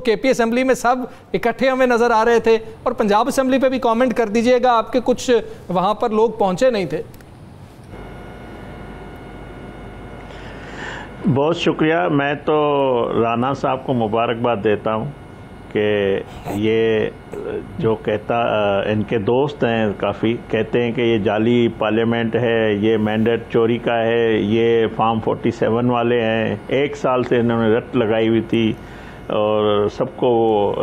KP assembly में सब इकट्ठे हमें नजर आ रहे थे और पंजाब असेंबली पे भी कमेंट कर दीजिएगा, आपके कुछ वहां पर लोग पहुंचे नहीं थे। बहुत शुक्रिया। मैं तो राना साहब को मुबारकबाद देता हूं कि ये जो कहता इनके दोस्त हैं काफ़ी कहते हैं कि ये जाली पार्लियामेंट है, ये मैंडेट चोरी का है, ये फार्म 47 वाले हैं। 1 साल से इन्होंने रट लगाई हुई थी और सबको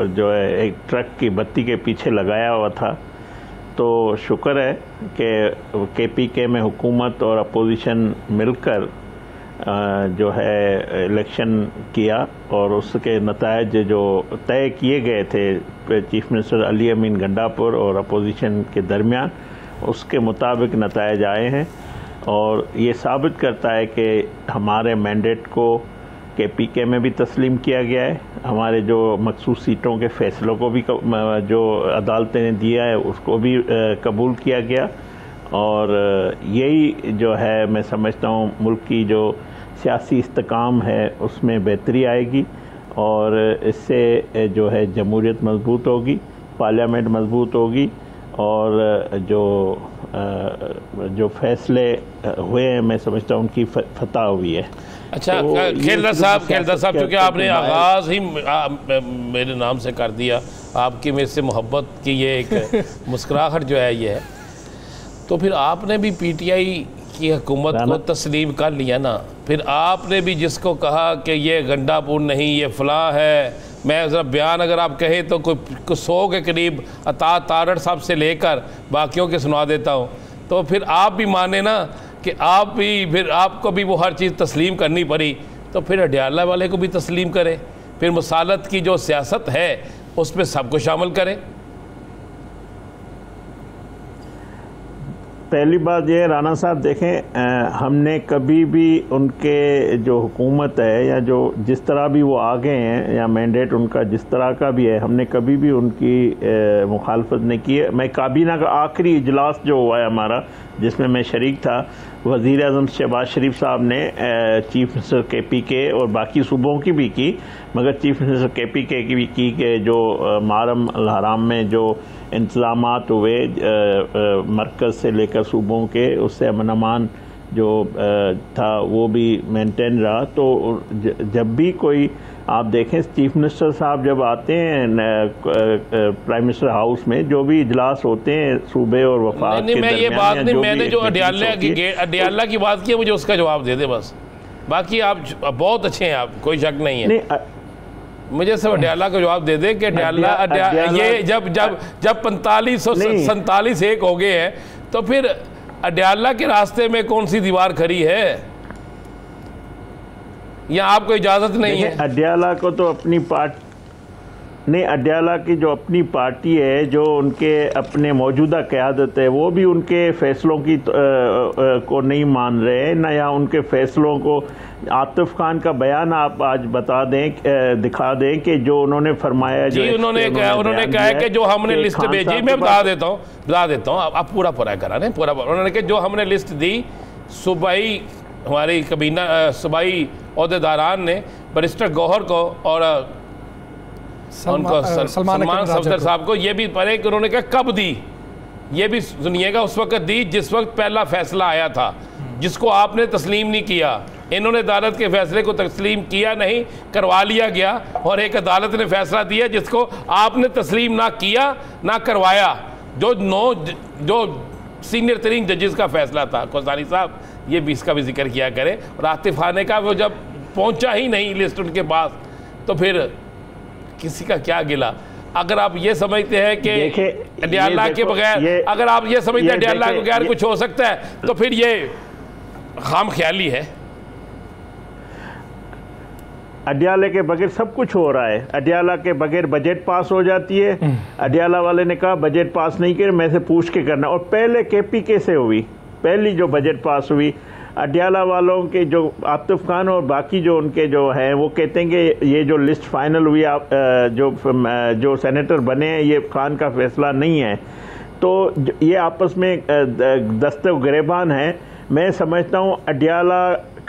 जो है एक ट्रक की बत्ती के पीछे लगाया हुआ था। तो शुक्र है कि केपीके में हुकूमत और अपोजिशन मिलकर जो है इलेक्शन किया और उसके नतायज जो तय किए गए थे चीफ मिनिस्टर अली अमीन गंडापुर और अपोजिशन के दरमियान, उसके मुताबिक नतायज आए हैं। और ये साबित करता है कि हमारे मैंडेट को केपीके में भी तस्लीम किया गया है, हमारे जो मखसूस सीटों के फैसलों को भी जो अदालतें ने दिया है उसको भी कबूल किया गया। और यही जो है मैं समझता हूँ मुल्क की जो सियासी इस्तेकाम है उसमें बेहतरी आएगी और इससे जो है जमहूरियत मजबूत होगी, पार्लियामेंट मजबूत होगी और जो फैसले हुए हैं मैं समझता हूँ उनकी फतह हुई है। अच्छा, तो खेलदार साहब क्योंकि आपने आगाज़ ही मेरे नाम से कर दिया, आपकी मेरे से मोहब्बत की ये एक मुस्कुराहट जो है ये है, तो फिर आपने भी पीटीआई की हुकूमत को तस्लीम कर लिया ना। फिर आपने भी जिसको कहा कि ये गंडापुर नहीं ये फ़लाँ है, मैं ज़रा बयान अगर आप कहें तो कोई 100 के करीब अता तारड़ साहब से लेकर बाकियों के सुना देता हूँ, तो फिर आप भी माने ना कि आप भी फिर आपको भी वो हर चीज़ तस्लीम करनी पड़ी, तो फिर अडियाला वाले को भी तस्लीम करें, फिर मुसालत की जो सियासत है उसमें सबको शामिल करें। पहली बात ये राना साहब देखें, हमने कभी भी उनके जो हुकूमत है या जो जिस तरह भी वो आ गए हैं या मैंडेट उनका जिस तरह का भी है, हमने कभी भी उनकी मुखालफत नहीं की है। मैं काबीना का आखिरी इजलास जो हुआ है हमारा जिसमें मैं शरीक था, वज़ीर आज़म शहबाज शरीफ साहब ने चीफ मिनिस्टर केपीके और बाकी सूबों की भी की, मगर चीफ मिनिस्टर केपीके की भी की कि जो मारम अल हराम में जो इंतज़ामात हुए मरकज़ से लेकर सूबों के, उससे अमन अमान जो था वो भी मेंटेन रहा। तो जब भी कोई आप देखें चीफ मिनिस्टर साहब जब आते हैं प्राइम मिनिस्टर हाउस में, जो भी इजलास होते हैं सूबे और वफाक के मैं ये बात नहीं, मैंने जो अडियाला की बात की मुझे उसका जवाब दे दे बस, बाकी आप बहुत अच्छे हैं, आप कोई शक नहीं है। मुझे सब अडियाला का जवाब दे दे कि अडियाला ये जब 4547 एक हो गए हैं, तो फिर अडियाला के रास्ते में कौन सी दीवार खड़ी है या आपको इजाज़त नहीं है? अडियाला को तो अपनी पार्टी नहीं, अडियाला की जो अपनी पार्टी है, जो उनके अपने मौजूदा क़यादत है, वो भी उनके फ़ैसलों की को नहीं मान रहे हैं ना, या उनके फ़ैसलों को आतिफ खान का बयान आप आज बता दें, दिखा दें कि जो उन्होंने फरमाया जी, उन्होंने कहा है कि जो हमने लिस्ट भेजी, मैं बता देता हूँ आप पूरा करा दें पूरा। उन्होंने कहा जो हमने लिस्ट दी सूबाई हमारी कबीना सूबाई ओहदेदारान ने बैरिस्टर गौहर को और सलमान सफदर साहब को, ये भी पढ़े कि उन्होंने कहा कब दी, ये भी सुनिएगा, उस वक्त दी जिस वक्त पहला फैसला आया था जिसको आपने तस्लीम नहीं किया। इन्होंने अदालत के फैसले को तस्लीम किया नहीं, करवा लिया गया, और एक अदालत ने फैसला दिया जिसको आपने तस्लीम ना किया ना करवाया, जो सीनियर तरीन जजेस का फैसला था। कोसानी साहब ये भी इसका भी जिक्र किया करें। और आतिफ खाने का वो जब पहुंचा ही नहीं लिस्ट उनके पास, तो फिर किसी का क्या गिला। अगर आप ये समझते हैं कि अडियाला के बगैर, अगर आप ये समझते हैं अडियाला के बगैर कुछ हो सकता है, तो फिर ये खाम ख्याली है। अडियाला के बगैर सब कुछ हो रहा है। अडियाला के बगैर बजट पास हो जाती है। अडियाला वाले ने कहा बजट पास नहीं किया, मैं से पूछ के करना, और पहले केपीके से हुई पहली जो बजट पास हुई। अडियाला वालों के जो आतिफ खान और बाकी जो उनके जो हैं वो कहते हैं कि ये जो लिस्ट फाइनल हुई जो सेनेटर बने हैं ये खान का फैसला नहीं है। तो ये आपस में दस्तक गिरेबान है। मैं समझता हूँ अडियाला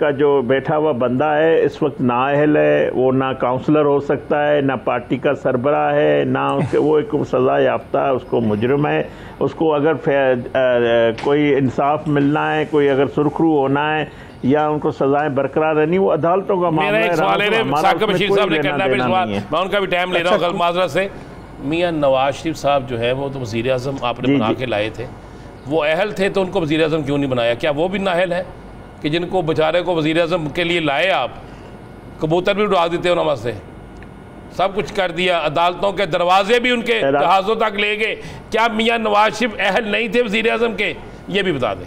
का जो बैठा हुआ बंदा है इस वक्त नाअहल है, वो ना काउंसलर हो सकता है, ना पार्टी का सरबराह है, ना उसके वो एक सज़ा याफ्ता है, उसको मुजरिम है। उसको अगर कोई इंसाफ मिलना है, कोई अगर सुरखरू होना है या उनको सजाएं बरकरार रहनी, वो अदालतों का मामला है। साकिब बशीर साहब ने करना है सवाल, मैं उनका भी टाइम ले रहा हूँ माजरत से। मियाँ नवाज शरीफ साहब जो है वो तो वज़ीर आज़म आपने बना के लाए थे, वो अहल थे तो उनको वज़ीर आज़म क्यों नहीं बनाया? क्या वो भी नाअहल है कि जिनको बेचारे को वज़ीर आज़म के लिए लाए आप, कबूतर भी उड़ा देते हो नमाज से, सब कुछ कर दिया, अदालतों के दरवाजे भी उनके जहाज़ों तक ले गए। क्या मियाँ नवाज शरीफ अहल नहीं थे वज़ीर आज़म के? ये भी बता दें।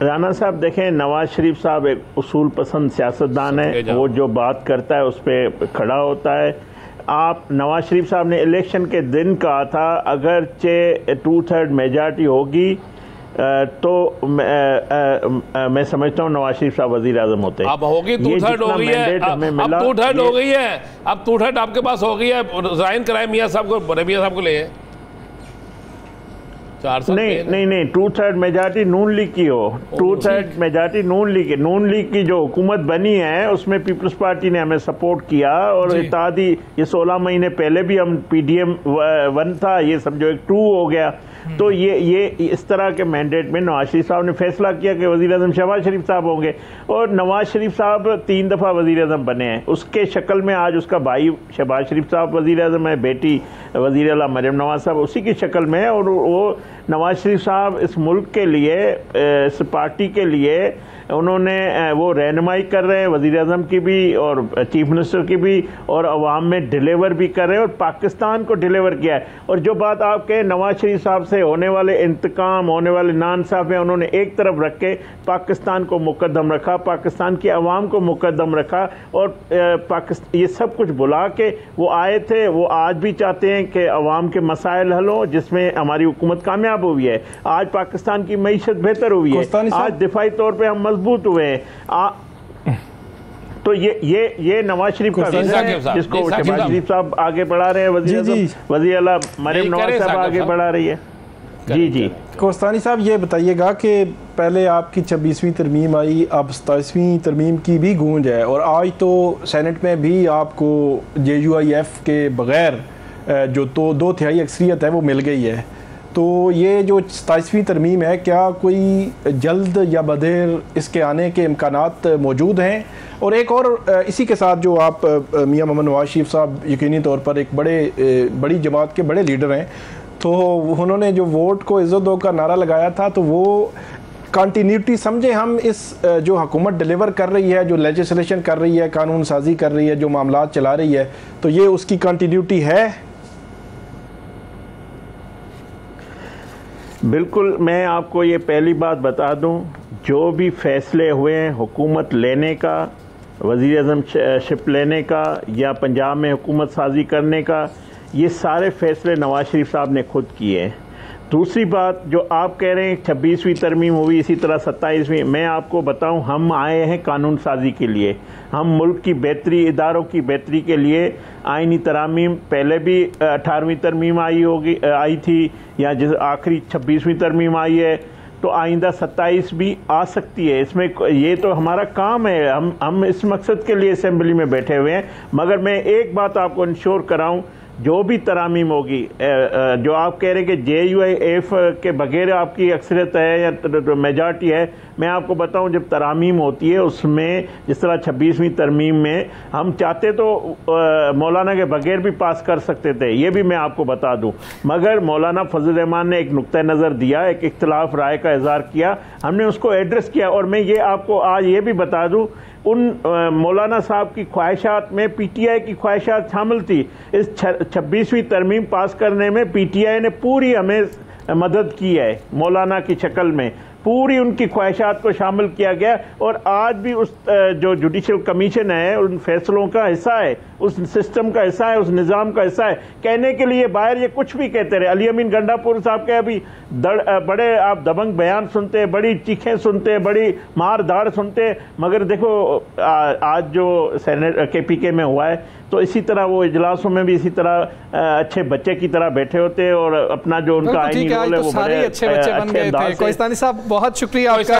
राना साहब देखें, नवाज शरीफ साहब एक उसूल पसंद सियासतदान है, वो जो बात करता है उस पर खड़ा होता है। आप नवाज शरीफ साहब ने इलेक्शन के दिन कहा था अगर 2/3 मेजॉरिटी होगी तो मैं समझता हूँ नवाज शरीफ साहब वज़ीर आज़म होते हैं। अब होगी 2/3 हो गई है, अब 2/3 हो गई है, अब 2/3 आपके पास हो गई है। रिजाइन कराए मियाँ साहब को, मियाँ साहब को ले 4 साल नहीं 2/3 मेजॉरिटी नून लीग की हो, 2/3 मेजॉरिटी नून लीग की जो हुकूमत बनी है उसमें पीपल्स पार्टी ने हमें सपोर्ट किया और इत्तेहादी ये 16 महीने पहले भी हम PDM 1 था, ये समझो एक 2 हो गया। तो ये इस तरह के मैंडेट में नवाज शरीफ साहब ने फैसला किया कि वज़ीर आज़म शहबाज शरीफ साहब होंगे और नवाज शरीफ साहब 3 दफ़ा वज़ीर आज़म बने हैं। उसके शक्ल में आज उसका भाई शहबाज शरीफ साहब वज़ीर आज़म है, बेटी वज़ीर आला मरियम नवाज साहब उसी की शक्ल में है। और वो नवाज शरीफ साहब इस मुल्क के लिए, इस पार्टी के लिए उन्होंने वो रहनुमाई कर रहे हैं, वज़ीर आज़म की भी और चीफ मिनिस्टर की भी, और अवाम में डिलीवर भी कर रहे हैं और पाकिस्तान को डिलीवर किया है। और जो बात आप कहें नवाज शरीफ साहब से होने वाले इंतकाम, होने वाले नाइंसाफ़ी, उन्होंने एक तरफ रख के पाकिस्तान को मुकद्दम रखा, पाकिस्तान की अवाम को मुकद्दम रखा और ये सब कुछ बुला के वो आए थे। वो आज भी चाहते हैं कि अवाम के मसाइल हल हों, जिसमें हमारी हुकूमत कामयाब हुई है। आज पाकिस्तान की मईशत बेहतर हुई है, आज दिफाई तौर पर हम मजबूत हुए हैं। तो ये नवाज शरीफ का है जिसको शहबाज शरीफ साहब आगे बढ़ा रहे हैं, वज़ीर आला मरियम नवाज साहब आगे बढ़ा रही है। जी कोस्तानी साहब ये बताइएगा कि पहले आपकी 26वीं तरमीम आई, अब 27वीं तरमीम की भी गूंज है और आज तो सेनेट में भी आपको JUIF के बग़ैर जो तो 2/3 अक्सरियत है वो मिल गई है। तो ये जो 27वीं तरमीम है, क्या कोई जल्द या बदेर इसके आने के इम्कानात मौजूद हैं? और एक और इसी के साथ जो आप मियाँ मोहम्मद नवाज शरीफ साहब यकीनी तौर पर एक बड़ी जमात के बड़े लीडर हैं, तो उन्होंने जो वोट को इज़्ज़त दो का नारा लगाया था, तो वो कंटिन्यूटी समझे हम इस जो हुकूमत डिलीवर कर रही है, जो लेजिस्लेशन कर रही है, कानून साजी कर रही है, जो मामलात चला रही है, तो ये उसकी कंटिन्यूटी है? बिल्कुल, मैं आपको ये पहली बात बता दूं, जो भी फैसले हुए हैं हुकूमत लेने का, वज़ीर आज़म शिप लेने का या पंजाब में हुकूमत साजी करने का, ये सारे फैसले नवाज शरीफ साहब ने खुद किए हैं। दूसरी बात जो आप कह रहे हैं 26वीं तरमीम हुई, इसी तरह 27वीं, मैं आपको बताऊं हम आए हैं कानून साजी के लिए, हम मुल्क की बेहतरी, इदारों की बेहतरी के लिए आइनी तरामीम, पहले भी 18वीं तरमीम आई थी या जिस आखिरी 26वीं तरमीम आई है, तो आइंदा 27 भी आ सकती है। इसमें ये तो हमारा काम है, हम इस मकसद के लिए असेंबली में बैठे हुए हैं। मगर मैं एक बात आपको इंश्योर कराऊं, जो भी तरामीम होगी, जो आप कह रहे हैं कि JUIF के बगैर आपकी अक्सरियत है या मेजॉरिटी है, मैं आपको बताऊं जब तरामीम होती है उसमें, जिस तरह 26वीं तरमीम में हम चाहते तो मौलाना के बगैर भी पास कर सकते थे, ये भी मैं आपको बता दूं। मगर मौलाना फजल रहमान ने एक नुक्ता नज़र दिया, एक इख्तलाफ राय का इज़हार किया, हमने उसको एड्रेस किया। और मैं ये आपको आज ये भी बता दूं, उन मौलाना साहब की ख्वाहिशात में PTI की ख्वाहिशात शामिल थी। इस 26वीं तरमीम पास करने में PTI ने पूरी हमें मदद की है, मौलाना की शक्ल में पूरी उनकी ख्वाहिशात को शामिल किया गया। और आज भी उस जो जुडिशल कमीशन है उन फैसलों का हिस्सा है, उस सिस्टम का हिस्सा है, उस निज़ाम का हिस्सा है। कहने के लिए बाहर ये कुछ भी कहते रहे, अली अमीन गंडापुर साहब के अभी बड़े आप दबंग बयान सुनते हैं, बड़ी चीखें सुनते हैं, बड़ी मार धाड़ सुनते हैं, मगर देखो आज जो सेनेट KPK में हुआ है, तो इसी तरह वो इजलासों में भी इसी तरह अच्छे बच्चे की तरह बैठे होते हैं और अपना जो उनका आईनी रोल है वो बड़े अच्छे बच्चे बन गए थे। कोहिस्तानी साहब बहुत शुक्रिया आपका।